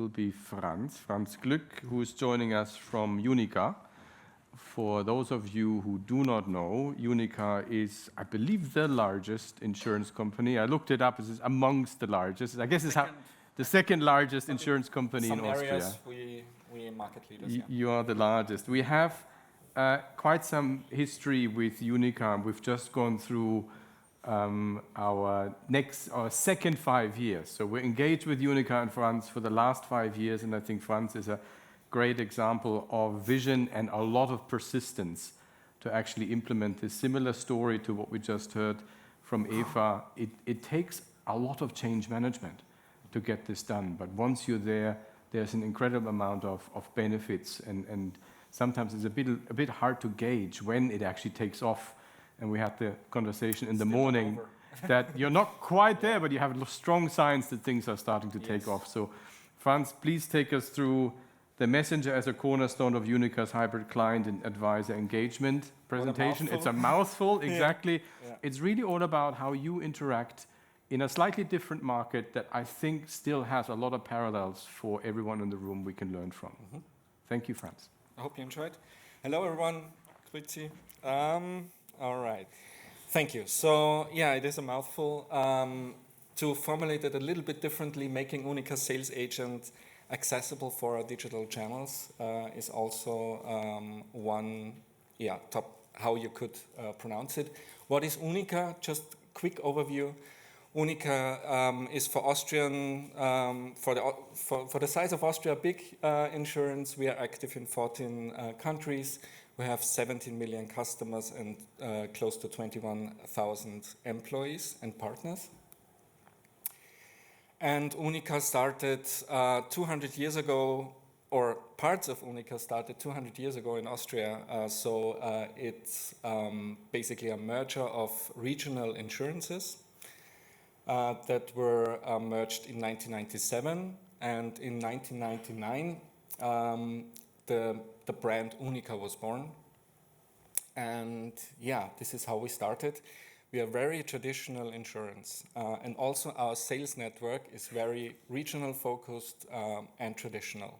will be Franz Glück, who is joining us from UNIQA. For those of you who do not know, UNIQA is, I believe, the largest insurance company. I looked it up. It's amongst the largest. I guess it's the second largest insurance company in Austria. Some areas we are market leaders. You are the largest. We have quite some history with UNIQA. We've just gone through our second 5 years. So we're engaged with UNIQA and Franz for the last 5 years, and I think Franz is a great example of vision and a lot of persistence to actually implement this. Similar story to what we just heard from Eva. It takes a lot of change management to get this done, but once you're there, there's an incredible amount of benefits, and sometimes it's a bit hard to gauge when it actually takes off. And we had the conversation in the morning that you're not quite there, but you have strong signs that things are starting to take off. So Franz, please take us through the Messenger as a cornerstone of UNIQA's hybrid client and advisor engagement presentation. It's a mouthful, exactly. Yeah. It's really all about how you interact in a slightly different market that I think still has a lot of parallels for everyone in the room we can learn from. Mm-hmm. Thank you, Franz. I hope you enjoyed. Hello, everyone. Grüezi. All right. Thank you. So, yeah, it is a mouthful. To formulate it a little bit differently, making UNIQA sales agent accessible for our digital channels is also one top how you could pronounce it. What is UNIQA? Just quick overview. UNIQA is for Austrian, for the size of Austria, big insurance. We are active in 14 countries. We have 17 million customers and close to 21,000 employees and partners. And UNIQA started 200 years ago, or parts of UNIQA started 200 years ago in Austria. So it's basically a merger of regional insurances that were merged in 1997. And in 1999, the brand UNIQA was born. And yeah, this is how we started. We are very traditional insurance, and also our sales network is very regional focused and traditional.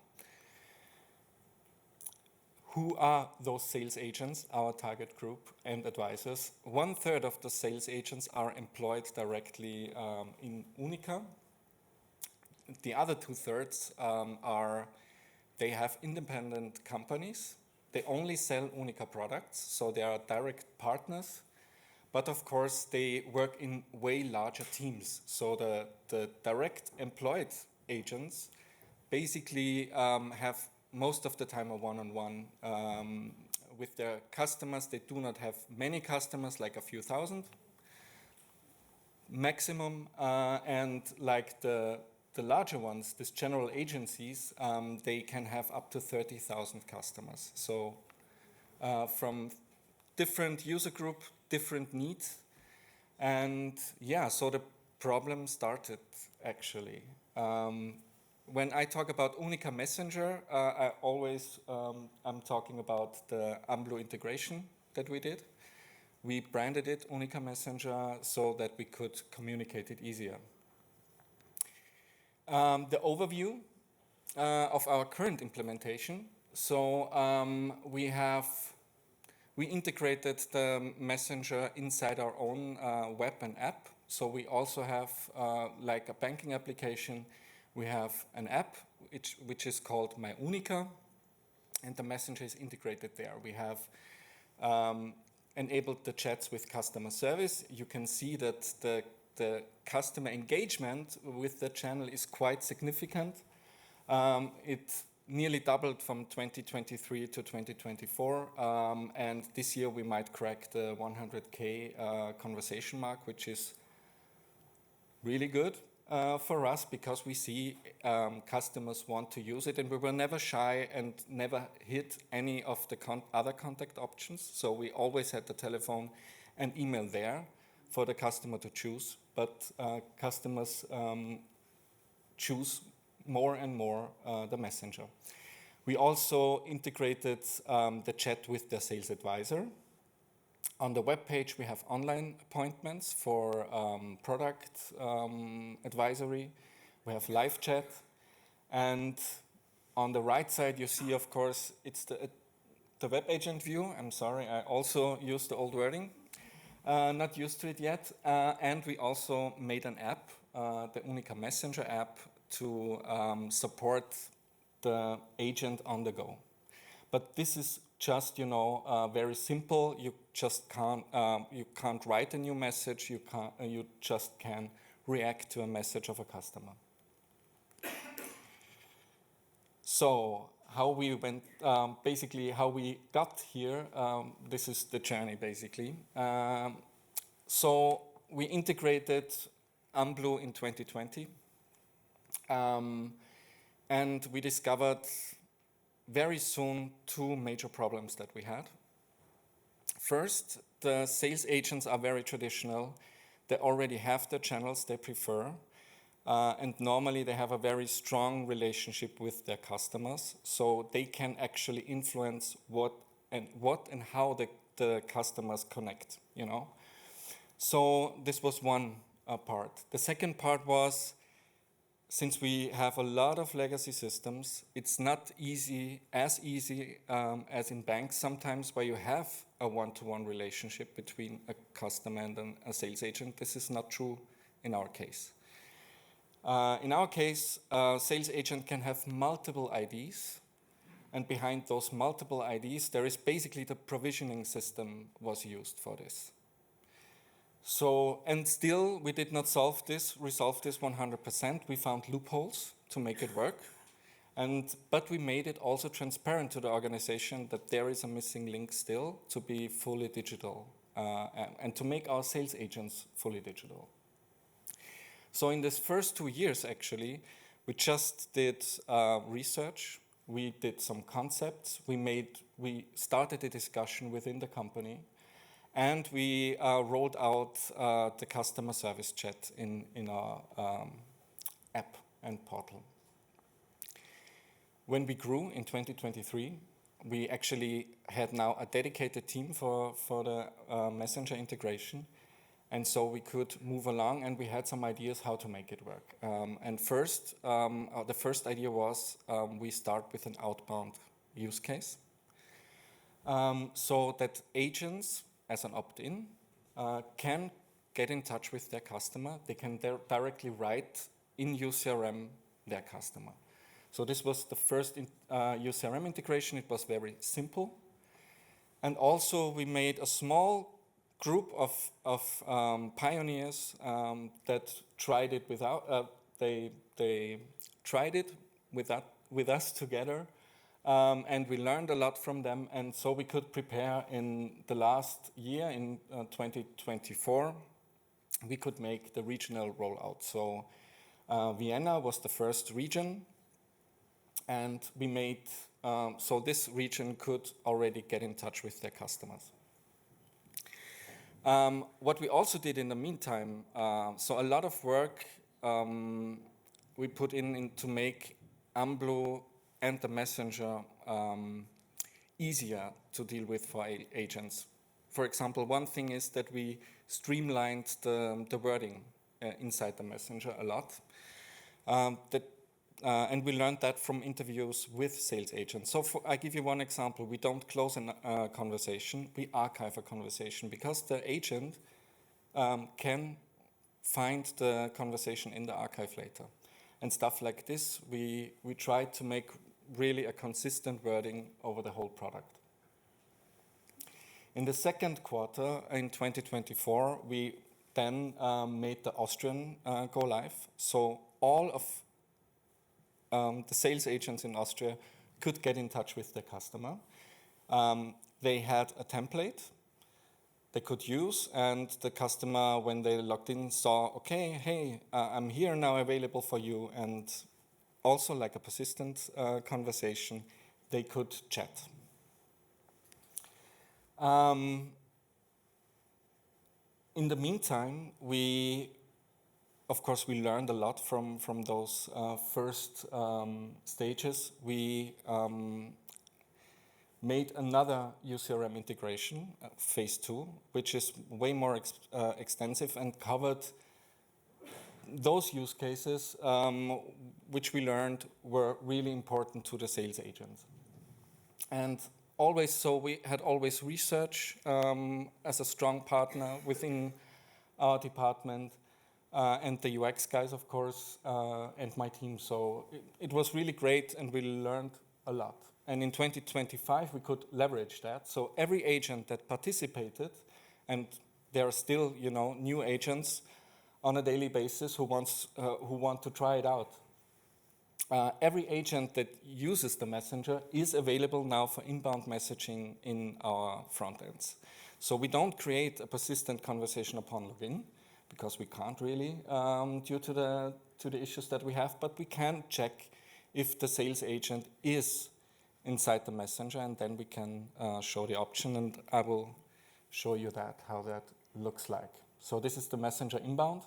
Who are those sales agents, our target group and advisors? 1/3 of the sales agents are employed directly in UNIQA. The other 2/3 they have independent companies. They only sell UNIQA products, so they are direct partners. But of course, they work in way larger teams. So the direct employed agents basically have most of the time a one-on-one with their customers. They do not have many customers, like a few thousand maximum. And like the larger ones, these general agencies, they can have up to 30,000 customers. So from different user group, different needs. And yeah, so the problem started actually. When I talk about UNIQA Messenger, I'm talking about the Amblu integration that we did. We branded it UNIQA Messenger so that we could communicate it easier. The overview of our current implementation. So we integrated the Messenger inside our own web and app. So we also have like a banking application. We have an app which is called My UNIQA, and the Messenger is integrated there. We have enabled the chats with customer service. You can see that the customer engagement with the channel is quite significant. It nearly doubled from 2023 to 2024, and this year we might crack the 100K conversation mark, which is really good for us because we see customers want to use it, and we were never shy and never hit any of the other contact options. So we always had the telephone and email there for the customer to choose, but customers choose more and more the Messenger. We also integrated the chat with the sales advisor. On the web page, we have online appointments for product advisory. We have live chat, And on the right side, you see, of course, it's the web agent view. I'm sorry, I also used the old wording. Not used to it yet. And we also made an app, the UNIQA Messenger app, to support the agent on the go. But this is just, very simple. You just can't write a new message. You just can react to a message of a customer. So how we went, basically how we got here, this is the journey basically. So we integrated Amblue in 2020, and we discovered very soon two major problems that we had. First, the sales agents are very traditional. They already have the channels they prefer. And normally they have a very strong relationship with their customers, so they can actually influence what and how the customers connect, So this was one part. The second part was, since we have a lot of legacy systems, it's not easy as in banks sometimes, where you have a one-to-one relationship between a customer and a sales agent. This is not true in our case. In our case, a sales agent can have multiple IDs, and behind those multiple IDs, there is basically the provisioning system was used for this. So, and still, we did not resolve this 100%. We found loopholes to make it work, but we made it also transparent to the organization that there is a missing link still to be fully digital and to make our sales agents fully digital. So in this first 2 years, actually, we just did research. We did some concepts. We started a discussion within the company, and we rolled out the customer service chat in our app and portal. When we grew in 2023, we actually had now a dedicated team for the Messenger integration. And so we could move along, and we had some ideas how to make it work. And first, the first idea was we start with an outbound use case, so that agents, as an opt-in, can get in touch with their customer. They can directly write in UCRM their customer. So this was the first UCRM integration. It was very simple. And also we made a small group of pioneers that tried it they tried it with us together, and we learned a lot from them, and so we could prepare in the last year, in 2024, we could make the regional rollout. So Vienna was the first region, and we made so this region could already get in touch with their customers. What we also did in the meantime, so a lot of work we put in to make Amblue and the Messenger easier to deal with for agents. For example, one thing is that we streamlined the wording inside the Messenger a lot. And we learned that from interviews with sales agents. So I give you one example. We don't close a conversation, we archive a conversation, because the agent can find the conversation in the archive later. And stuff like this, we try to make really a consistent wording over the whole product. In the second quarter, in 2024, we then made the Austrian go live. So all of the sales agents in Austria could get in touch with their customer. They had a template they could use, and the customer, when they logged in, saw, okay, hey, I'm here now, available for you, and also like a persistent conversation, they could chat. In the meantime, of course, we learned a lot from those first stages. We made another UCRM integration, phase 2, which is way more extensive and covered those use cases, which we learned, were really important to the sales agents. And always, so we had always research as a strong partner within our department, and the UX guys, of course, and my team. So it was really great, and we learned a lot. And in 2025, we could leverage that. So every agent that participated, and there are still, new agents on a daily basis who want to try it out. Every agent that uses the messenger is available now for inbound messaging in our front ends. So we don't create a persistent conversation upon login, because we can't really, due to the issues that we have, but we can check if the sales agent is inside the messenger, and then we can show the option, and I will show you how that looks like. So this is the messenger inbound.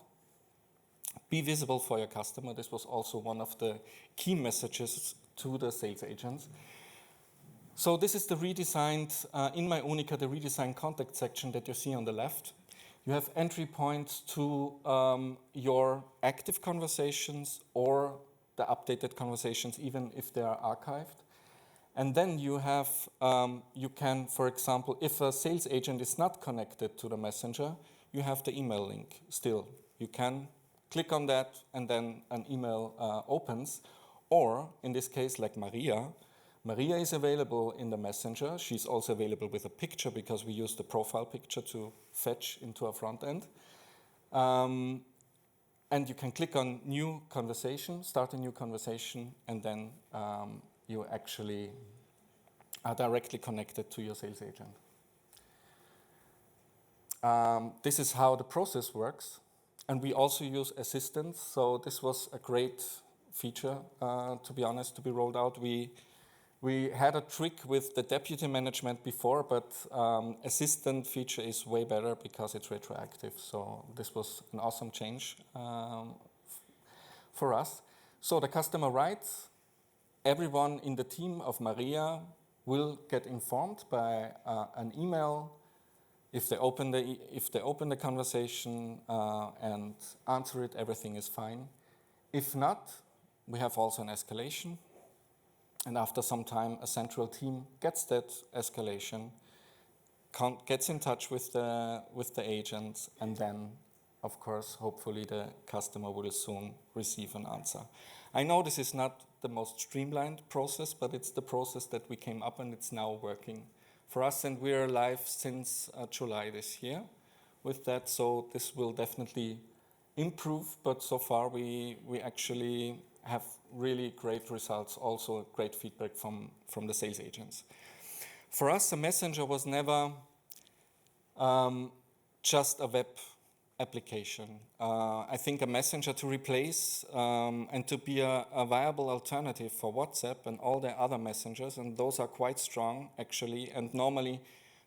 Be visible for your customer. This was also one of the key messages to the sales agents. So this is the redesigned, in my UNIQA, the redesigned contact section that you see on the left. You have entry points to your active conversations or the updated conversations, even if they are archived. And then you have, you can, for example, if a sales agent is not connected to the messenger, you have the email link still. You can click on that, and then an email opens. Or, in this case, like Maria is available in the messenger. She's also available with a picture, because we use the profile picture to fetch into our front end. And you can click on new conversation, start a new conversation, and then you actually are directly connected to your sales agent. This is how the process works. And we also use assistants. So this was a great feature, to be honest, to be rolled out. We had a trick with the deputy management before, but assistant feature is way better because it's retroactive. So this was an awesome change for us. So the customer writes. Everyone in the team of Maria will get informed by an email if they open the conversation and answer it. Everything is fine. If not, we have also an escalation. And after some time, a central team gets that escalation, gets in touch with the agents, and then, of course, hopefully the customer will soon receive an answer. I know this is not the most streamlined process, but it's the process that we came up, and it's now working for us, and we are live since July this year with that. So this will definitely improve, but so far we actually have really great results, also great feedback from the sales agents. For us, a messenger was never just a web application. I think a messenger to replace and to be a viable alternative for WhatsApp and all the other messengers, and those are quite strong actually, and normally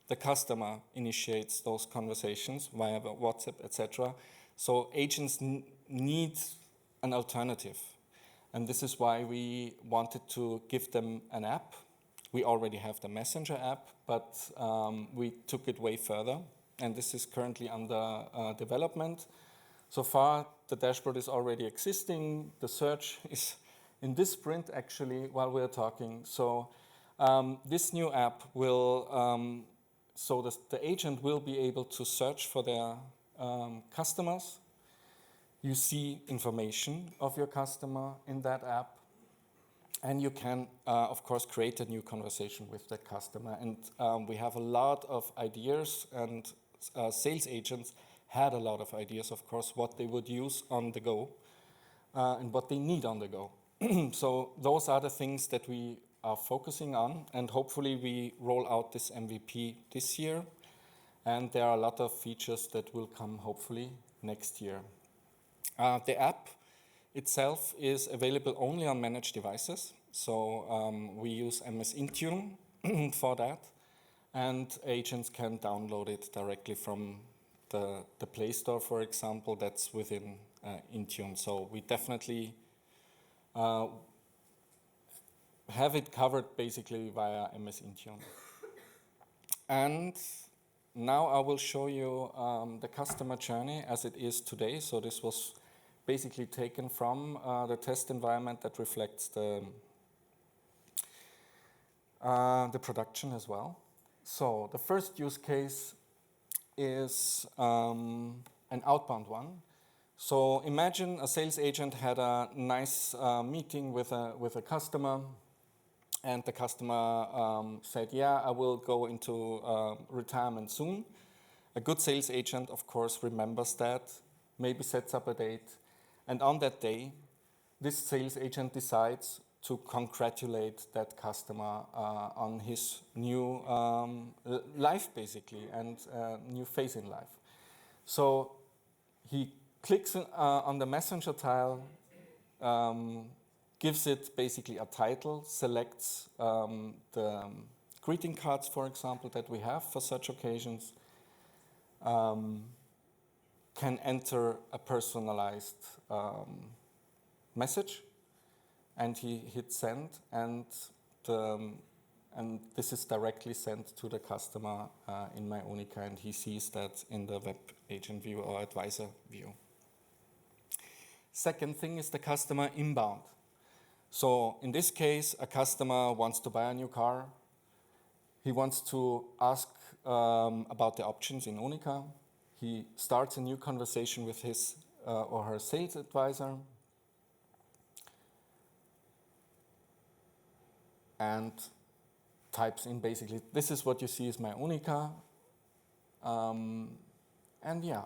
the customer initiates those conversations via WhatsApp, etc. So agents need an alternative. And this is why we wanted to give them an app. We already have the Messenger app, but we took it way further. And this is currently under development. So far, the dashboard is already existing. The search is in this sprint, actually, while we're talking. So this new app will, so the agent will be able to search for their customers. You see information of your customer in that app, and you can, of course, create a new conversation with that customer. And we have a lot of ideas, and sales agents had a lot of ideas, of course, what they would use on the go and what they need on the go. So those are the things that we are focusing on, and hopefully we roll out this MVP this year. And there are a lot of features that will come, hopefully, next year. The app itself is available only on managed devices. So we use MS Intune for that. And agents can download it directly from the Play Store, for example, that's within Intune. So we definitely have it covered basically via MS Intune. And now I will show you the customer journey as it is today. So this was basically taken from the test environment that reflects the production as well. So the first use case is an outbound one. So imagine a sales agent had a nice meeting with a customer, and the customer said, yeah, I will go into retirement soon. A good sales agent, of course, remembers that, maybe sets up a date, and on that day, this sales agent decides to congratulate that customer on his new life, basically, and new phase in life. So he clicks on the messenger tile, gives it basically a title, selects the greeting cards, for example, that we have for such occasions, can enter a personalized message, and he hits send, and this is directly sent to the customer in my UNIQA, and he sees that in the web agent view or advisor view. Second thing is the customer inbound. So in this case, a customer wants to buy a new car. He wants to ask about the options in UNIQA. He starts a new conversation with his or her sales advisor, and types in basically, this is what you see is my UNIQA. And yeah,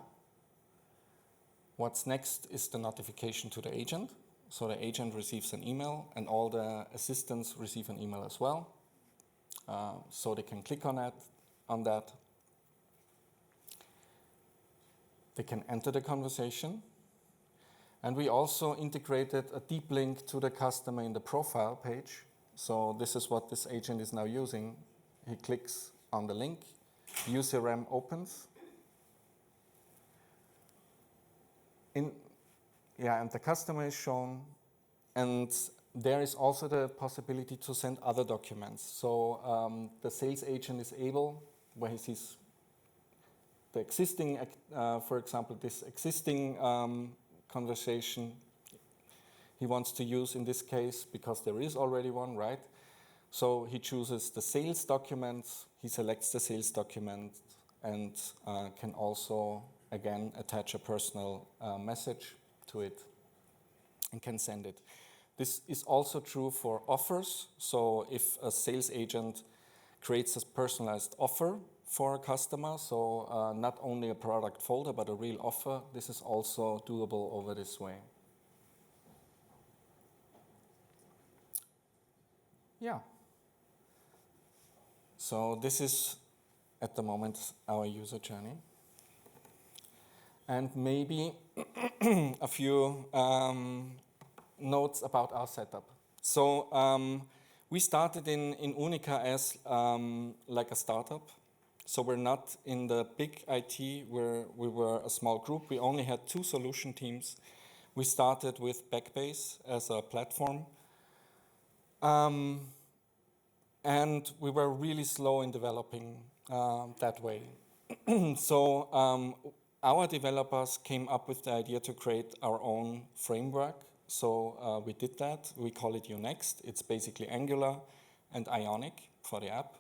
what's next is the notification to the agent. So the agent receives an email, and all the assistants receive an email as well. So they can click on that. They can enter the conversation. And we also integrated a deep link to the customer in the profile page. So this is what this agent is now using. He clicks on the link, UCRM opens. And the customer is shown, and there is also the possibility to send other documents. So the sales agent is able, where he sees the existing, for example, this existing conversation he wants to use in this case, because there is already one, right? So he chooses the sales document, he selects the sales document, and can also, again, attach a personal message to it and can send it. This is also true for offers. So if a sales agent creates a personalized offer for a customer, so not only a product folder, but a real offer, this is also doable over this way. Yeah. So this is, at the moment, our user journey. And maybe a few notes about our setup. So we started in UNIQA as like a startup. So we're not in the big IT where we were a small group. We only had 2 solution teams. We started with Backbase as a platform. And we were really slow in developing that way. So our developers came up with the idea to create our own framework. So we did that. We call it UNext. It's basically Angular and Ionic for the app.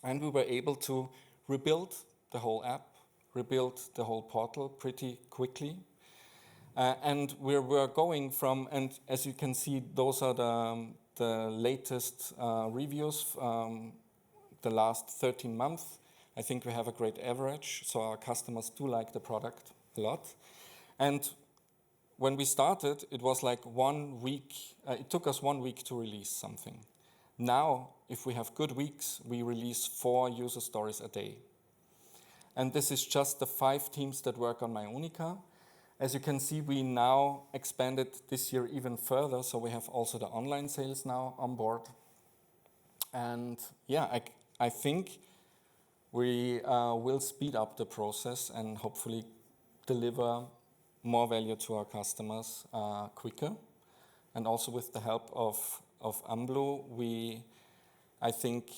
And we were able to rebuild the whole app, rebuild the whole portal pretty quickly. And we were going from, and as you can see, those are the latest reviews, the last 13 months. I think we have a great average, so our customers do like the product a lot. And when we started, it was like 1 week, it took us 1 week to release something. Now, if we have good weeks, we release 4 user stories a day. And this is just the 5 teams that work on my UNIQA. As you can see, we now expanded this year even further, so we have also the online sales now on board. And yeah, I think we will speed up the process and hopefully deliver more value to our customers quicker. And also with the help of Amblu, I think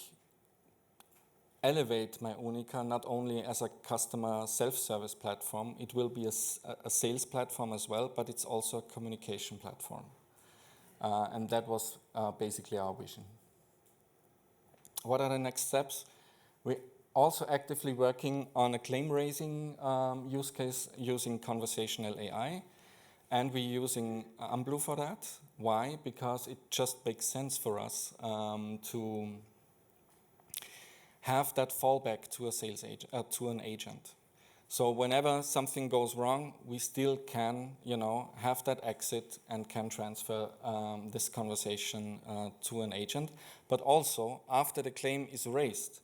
elevate my UNIQA not only as a customer self-service platform, it will be a sales platform as well, but it's also a communication platform. And that was basically our vision. What are the next steps? We're also actively working on a claim raising use case using conversational AI. And we're using Unblue for that. Why? Because it just makes sense for us to have that fallback to a sales agent, to an agent. So whenever something goes wrong, we still can, have that exit and can transfer this conversation to an agent. But also, after the claim is raised,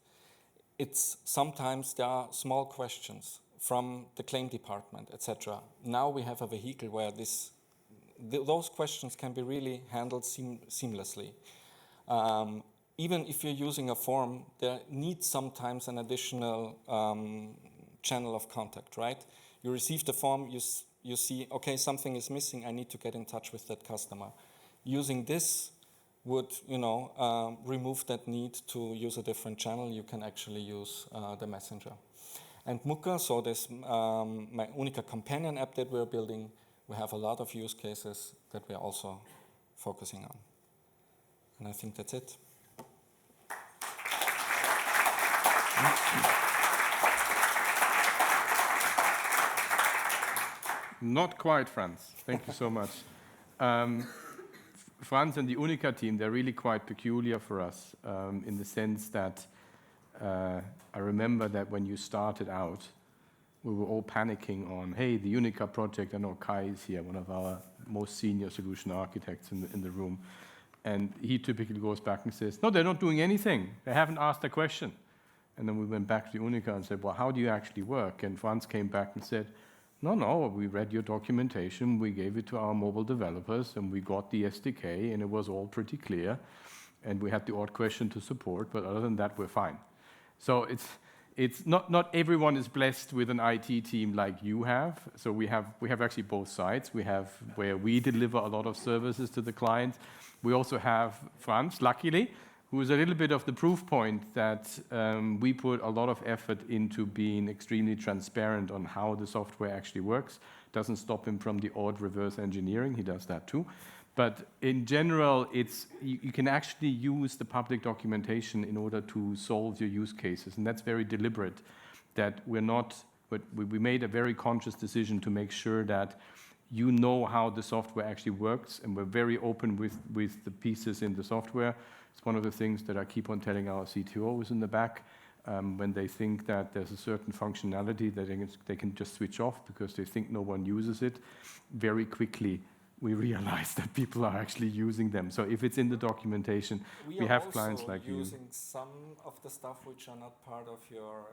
sometimes there are small questions from the claim department, etc. Now we have a vehicle where those questions can be really handled seamlessly. Even if you're using a form, there needs sometimes an additional channel of contact, right? You receive the form, you see, okay, something is missing, I need to get in touch with that customer. Using this would, remove that need to use a different channel. You can actually use the messenger. And MUCA, so this my UNIQA companion app that we're building, we have a lot of use cases that we're also focusing on. And I think that's it. Not quite, Franz. Thank you so much. Franz and the UNIQA team, they're really quite peculiar for us in the sense that I remember that when you started out, we were all panicking on, hey, the UNIQA project, I know Kai is here, one of our most senior solution architects in the room. And he typically goes back and says, no, they're not doing anything. They haven't asked a question. And then we went back to UNIQA and said, well, how do you actually work? And Franz came back and said, no, we read your documentation, we gave it to our mobile developers, and we got the SDK, and it was all pretty clear. And we had the odd question to support, but other than that, we're fine. So it's not everyone is blessed with an IT team like you have. So we have actually both sides. We have where we deliver a lot of services to the clients. We also have Franz, luckily, who is a little bit of the proof point that we put a lot of effort into being extremely transparent on how the software actually works. Doesn't stop him from the odd reverse engineering. He does that too. But in general, you can actually use the public documentation in order to solve your use cases. And that's very deliberate, that we made a very conscious decision to make sure that you know how the software actually works, and we're very open with the pieces in the software. It's one of the things that I keep on telling our CTOs in the back when they think that there's a certain functionality that they can just switch off because they think no one uses it. Very quickly, we realize that people are actually using them. So if it's in the documentation, we have clients like you. We are also using some of the stuff which are not part of your,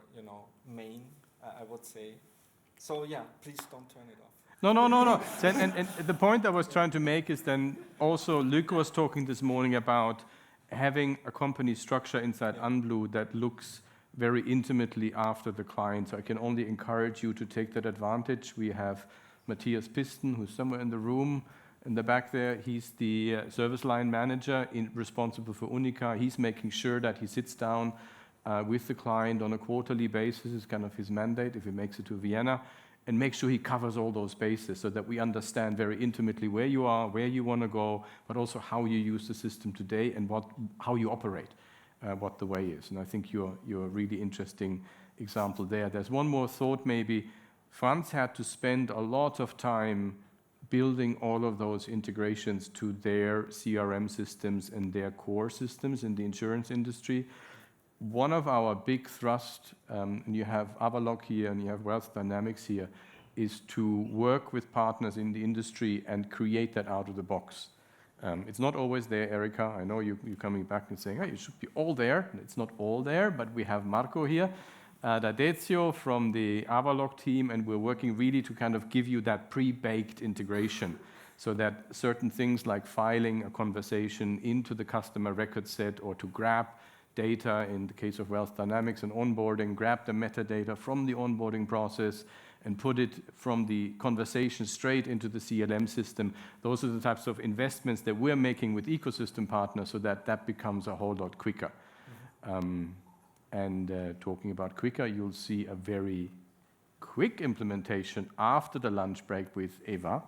main, I would say. So yeah, please don't turn it off. No. And the point I was trying to make is then also Luca was talking this morning about having a company structure inside Unblue that looks very intimately after the client. So I can only encourage you to take that advantage. We have Matthias Pisten, who's somewhere in the room in the back there. He's the service line manager responsible for UNIQA. He's making sure that he sits down with the client on a quarterly basis. It's kind of his mandate if he makes it to Vienna, and make sure he covers all those bases so that we understand very intimately where you are, where you want to go, but also how you use the system today and how you operate, what the way is. And I think you're a really interesting example there. There's one more thought maybe. Franz had to spend a lot of time building all of those integrations to their CRM systems and their core systems in the insurance industry. One of our big thrusts, and you have Avaloq here and you have Wealth Dynamics here, is to work with partners in the industry and create that out of the box. It's not always there, Erika. I know you're coming back and saying, hey, it should be all there. It's not all there, but we have Marco here, D'Adezio from the Avaloq team, and we're working really to kind of give you that pre-baked integration so that certain things like filing a conversation into the customer record set or to grab data, in the case of Wealth Dynamics and onboarding, grab the metadata from the onboarding process and put it from the conversation straight into the CLM system. Those are the types of investments that we're making with ecosystem partners so that becomes a whole lot quicker. And talking about quicker, you'll see a very quick implementation after the lunch break with Eva.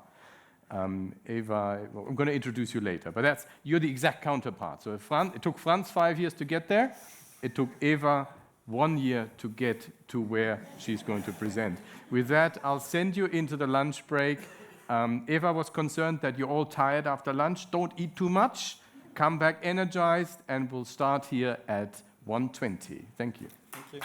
Eva, well, I'm going to introduce you later, but you're the exact counterpart. So it took Franz 5 years to get there. It took Eva 1 year to get to where she's going to present. With that, I'll send you into the lunch break. Eva was concerned that you're all tired after lunch. Don't eat too much. Come back energized, and we'll start here at 1:20. Thank you. Thank you.